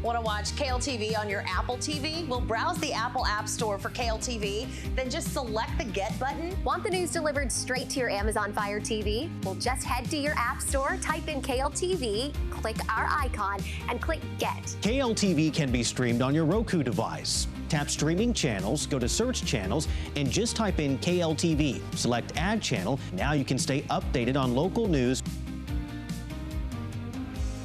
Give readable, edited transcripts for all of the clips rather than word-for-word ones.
Want to watch KLTV on your Apple TV? Well, browse the Apple App Store for KLTV, then just select the Get button. Want the news delivered straight to your Amazon Fire TV? Well, just head to your App Store, type in KLTV, click our icon, and click Get. KLTV can be streamed on your Roku device. Tap Streaming Channels, go to Search Channels, and just type in KLTV. Select Add Channel. Now you can stay updated on local news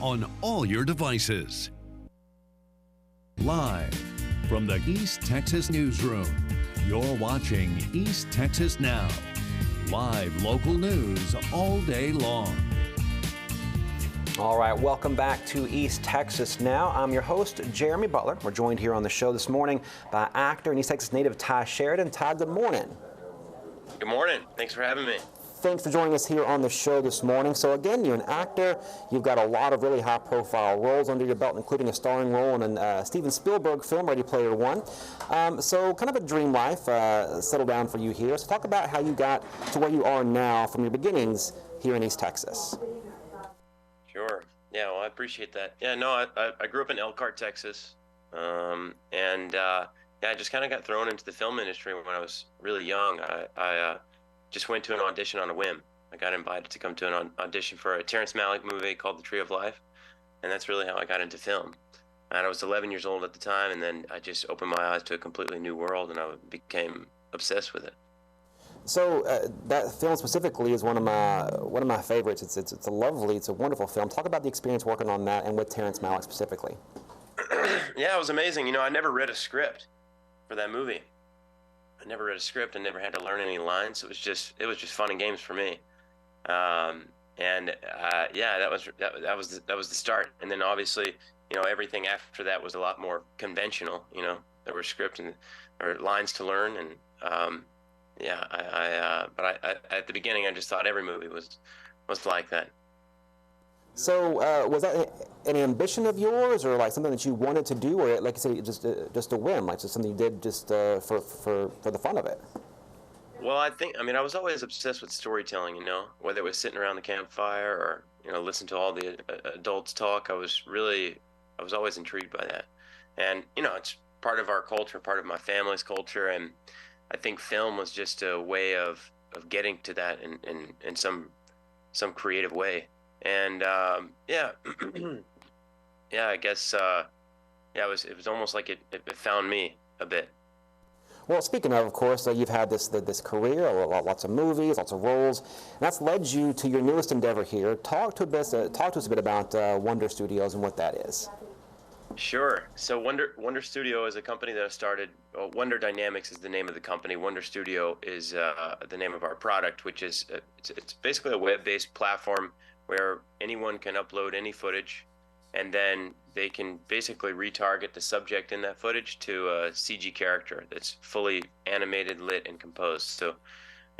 on all your devices. Live from the East Texas Newsroom, you're watching East Texas Now. Live local news all day long. All right, welcome back to East Texas Now. I'm your host, Jeremy Butler. We're joined here on the show this morning by actor and East Texas native Tye Sheridan. Tye, good morning. Good morning. Thanks for having me. Thanks for joining us here on the show this morning. So again, you're an actor. You've got a lot of really high-profile roles under your belt, including a starring role in a Steven Spielberg film, Ready Player One. So kind of a dream life settled down for you here. So talk about how you got to where you are now from your beginnings here in East Texas. Sure. Yeah, well, I appreciate that. Yeah, no, I grew up in Elkhart, Texas. Yeah, I just kind of got thrown into the film industry when I was really young. I just went to an audition on a whim. I got invited to come to an audition for a Terence Malick movie called The Tree of Life, and that's really how I got into film. And I was 11 years old at the time, and then I just opened my eyes to a completely new world, and I became obsessed with it. So that film specifically is one of my favorites. It's a wonderful film. Talk about the experience working on that and with Terence Malick specifically. Yeah, it was amazing. You know, I never read a script for that movie. I never read a script and never had to learn any lines. It was just fun and games for me. Yeah, that was the start. And then obviously, you know, everything after that was a lot more conventional. You know, there were script or lines to learn, and yeah, but at the beginning I just thought every movie was like that. So was that an ambition of yours, or like something that you wanted to do, or like you said, just a whim, like just something you did just for the fun of it? Well, I was always obsessed with storytelling, you know, whether it was sitting around the campfire or, you know, listen to all the adults talk. I was always intrigued by that. And, you know, it's part of our culture, part of my family's culture. And I think film was just a way of getting to that in some creative way. And yeah, yeah, I guess yeah, it was almost like it found me a bit. Well, speaking of course, you've had this career, lots of movies, lots of roles, and that's led you to your newest endeavor here. Talk to us a bit about Wonder Studios and what that is. Sure. So Wonder Studio is a company that I started. Wonder Dynamics is the name of the company. Wonder Studio is the name of our product, which is it's basically a web-based platform where anyone can upload any footage, and then they can basically retarget the subject in that footage to a CG character that's fully animated, lit, and composed. So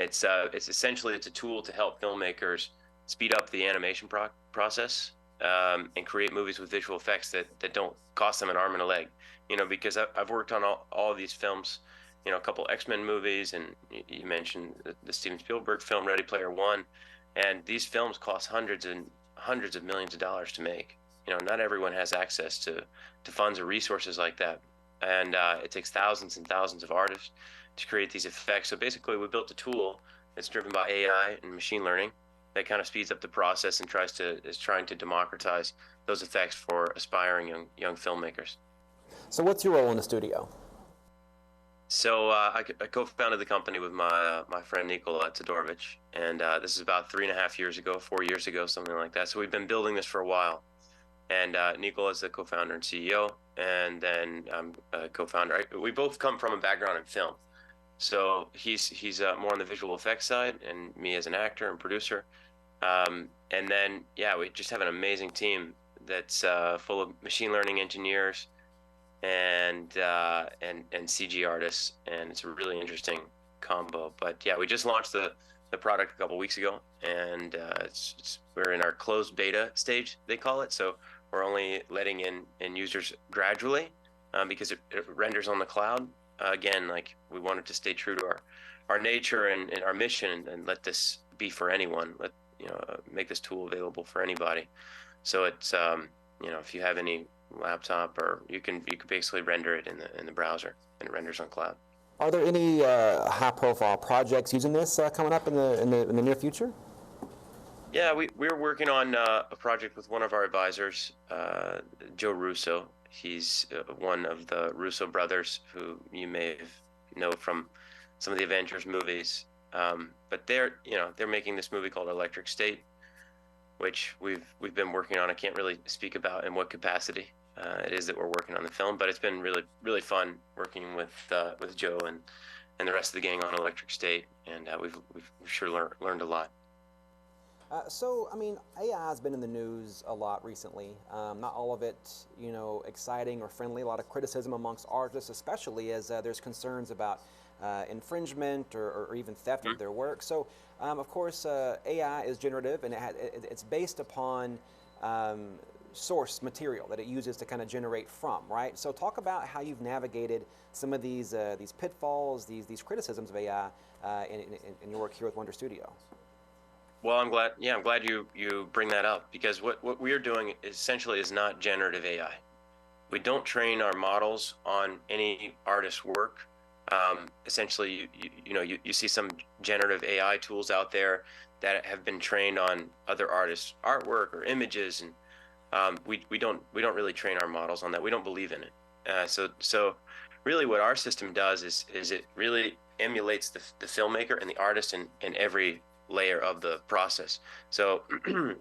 it's essentially a tool to help filmmakers speed up the animation process and create movies with visual effects that don't cost them an arm and a leg. You know, because I've worked on all of these films, you know, a couple X-Men movies, and you mentioned the Steven Spielberg film Ready Player One. And these films cost hundreds of millions of dollars to make. You know, not everyone has access to funds or resources like that. And it takes thousands and thousands of artists to create these effects. So basically, we built a tool that's driven by AI and machine learning that kind of speeds up the process and is trying to democratize those effects for aspiring young filmmakers. So what's your role in the studio? So I co-founded the company with my friend Nikola Todorovic, and this is about 3.5 years ago, 4 years ago, something like that. So we've been building this for a while. And Nikola is the co-founder and CEO, and then I'm a co-founder. We both come from a background in film. So he's more on the visual effects side, and me as an actor and producer. And then, yeah, we just have an amazing team that's full of machine learning engineers and CG artists, and it's a really interesting combo. But yeah, we just launched the product a couple weeks ago, and we're in our closed beta stage, they call it. So we're only letting in users gradually because it renders on the cloud. Again, like, we wanted to stay true to our nature and our mission, and let this be for anyone. Make this tool available for anybody. So it's if you have any laptop, or you can basically render it in the browser, and it renders on cloud. Are there any high-profile projects using this coming up in the near future? Yeah, we're working on a project with one of our advisors, Joe Russo. He's one of the Russo brothers, who you may know from some of the Avengers movies. But they're making this movie called Electric State, which we've been working on. I can't really speak about in what capacity it is that we're working on the film, but it's been really fun working with Joe and the rest of the gang on Electric State, and we've sure learned a lot. So, I mean, AI has been in the news a lot recently. Not all of it, exciting or friendly. A lot of criticism amongst artists, especially as there's concerns about infringement or even theft of their work. So, of course, AI is generative, and it's based upon source material that it uses to kind of generate from, right? So, talk about how you've navigated some of these pitfalls, these criticisms of AI in your work here with Wonder Studio. Well, I'm glad you bring that up, because what we are doing essentially is not generative AI. We don't train our models on any artist's work. Essentially, you see some generative AI tools out there that have been trained on other artists' artwork or images, and we don't really train our models on that. We don't believe in it. So really, what our system does is it really emulates the filmmaker and the artist in every layer of the process. So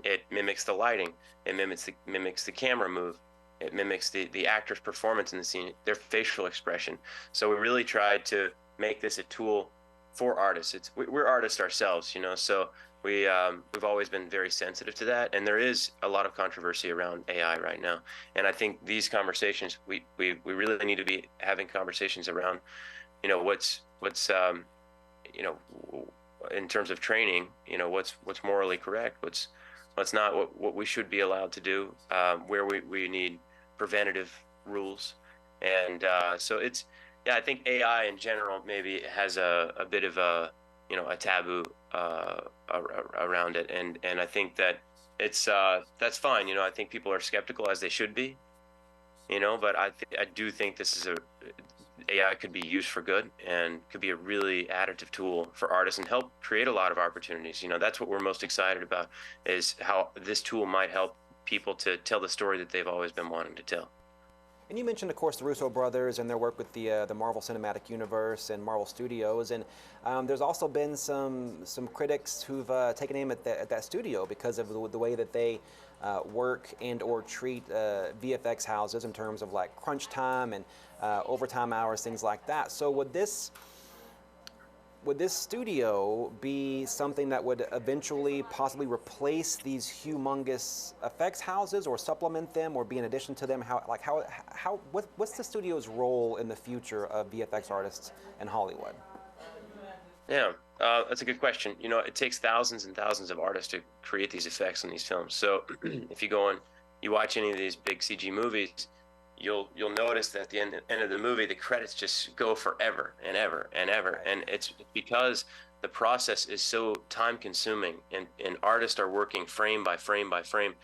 it mimics the lighting, it mimics the camera move, it mimics the actor's performance in the scene, their facial expression. So we really tried to make this a tool for artists. We're artists ourselves, so we've always been very sensitive to that, and there is a lot of controversy around AI right now. And I think these conversations, we really need to be having conversations around, what's in terms of training, what's morally correct, what's not, what we should be allowed to do, where we need preventative rules. And so I think AI in general maybe has a bit of a taboo around it, and I think that that's fine. I think people are skeptical, as they should be, but I do think AI could be used for good and could be a really additive tool for artists and help create a lot of opportunities. That's what we're most excited about, is how this tool might help people to tell the story that they've always been wanting to tell. And you mentioned, of course, the Russo brothers and their work with the Marvel Cinematic Universe and Marvel Studios, and there's also been some critics who've taken aim at that studio because of the way that they work and or treat VFX houses in terms of like crunch time and overtime hours, things like that. So would this studio be something that would eventually possibly replace these humongous effects houses, or supplement them, or be in addition to them? What's the studio's role in the future of VFX artists in Hollywood? Yeah, that's a good question. It takes thousands and thousands of artists to create these effects in these films. So if you go and you watch any of these big CG movies, you'll notice that at the end of the movie, the credits just go forever and ever and ever. And it's because the process is so time consuming, and artists are working frame by frame by frame.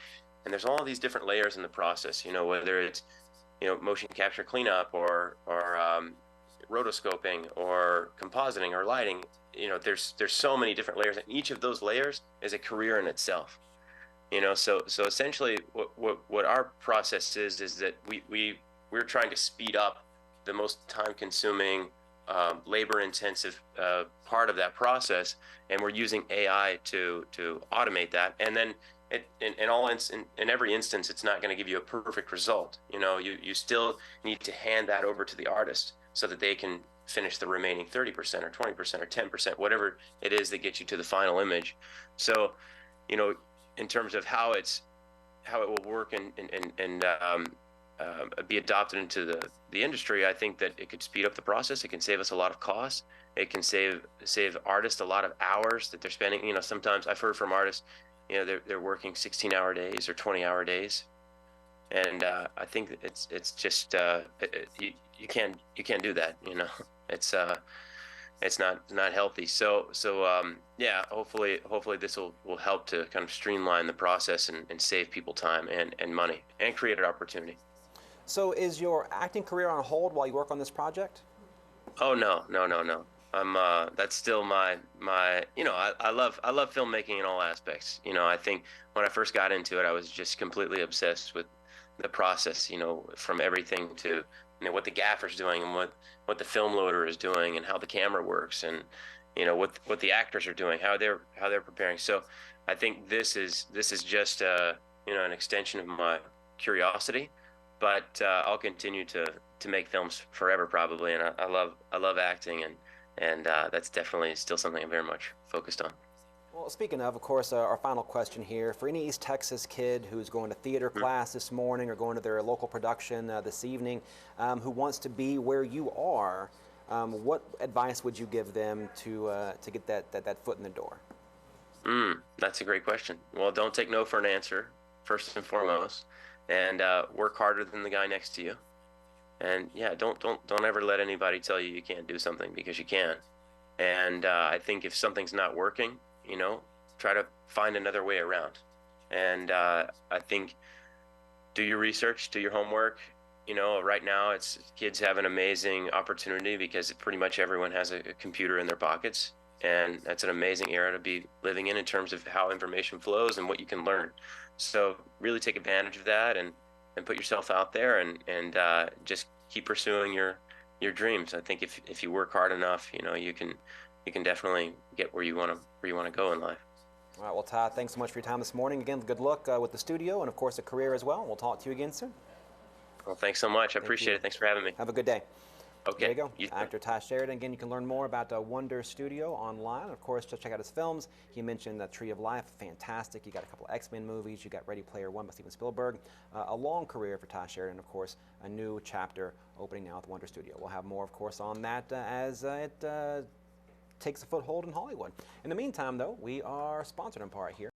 And there's all these different layers in the process, whether it's, motion capture cleanup or rotoscoping or compositing or lighting. There's so many different layers, and each of those layers is a career in itself. So essentially what our process is that we're trying to speed up the most time-consuming, labor-intensive part of that process, and we're using AI to automate that. And then in every instance, it's not going to give you a perfect result. You still need to hand that over to the artist so that they can finish the remaining 30% or 20% or 10%, whatever it is that gets you to the final image. So, in terms of how it will work and be adopted into the industry, I think that it could speed up the process. It can save us a lot of costs. It can save artists a lot of hours that they're spending. Sometimes I've heard from artists, they're working 16-hour days or 20-hour days, and I think it's just you can't do that. It's not healthy. So hopefully this will help to kind of streamline the process and save people time and money and create an opportunity. So is your acting career on hold while you work on this project? Oh no, no, no, no. I'm that's still my I love filmmaking in all aspects. I think when I first got into it, I was just completely obsessed with the process, from everything to what the gaffer's doing and what the film loader is doing and how the camera works and what the actors are doing, how they're preparing. So I think this is just an extension of my curiosity, but I'll continue to make films forever probably, and I love acting, and that's definitely still something I'm very much focused on. Well, speaking of course, our final question here. For any East Texas kid who's going to theater class this morning or going to their local production this evening, who wants to be where you are, what advice would you give them to get that foot in the door? That's a great question. Well, don't take no for an answer, first and foremost, and work harder than the guy next to you. And yeah, don't ever let anybody tell you can't do something, because you can. And I think if something's not working, try to find another way around. And I think do your research, do your homework. Right now kids have an amazing opportunity because pretty much everyone has a computer in their pockets. And that's an amazing era to be living in terms of how information flows and what you can learn. So really take advantage of that and put yourself out there and just keep pursuing your dreams. I think if you work hard enough, you can definitely get where you want to go in life. All right, well, Tye, thanks so much for your time this morning. Again, good luck with the studio and, of course, a career as well. We'll talk to you again soon. Well, thanks so much. I appreciate it. Thanks for having me. Have a good day. Okay. There you go. Actor Tye Sheridan. Again, you can learn more about Wonder Studio online. Of course, just check out his films. He mentioned Tree of Life, fantastic. You got a couple of X-Men movies. You got Ready Player One by Steven Spielberg. A long career for Tye Sheridan. Of course, a new chapter opening now with Wonder Studio. We'll have more, of course, on that as it takes a foothold in Hollywood. In the meantime, though, we are sponsored in part here.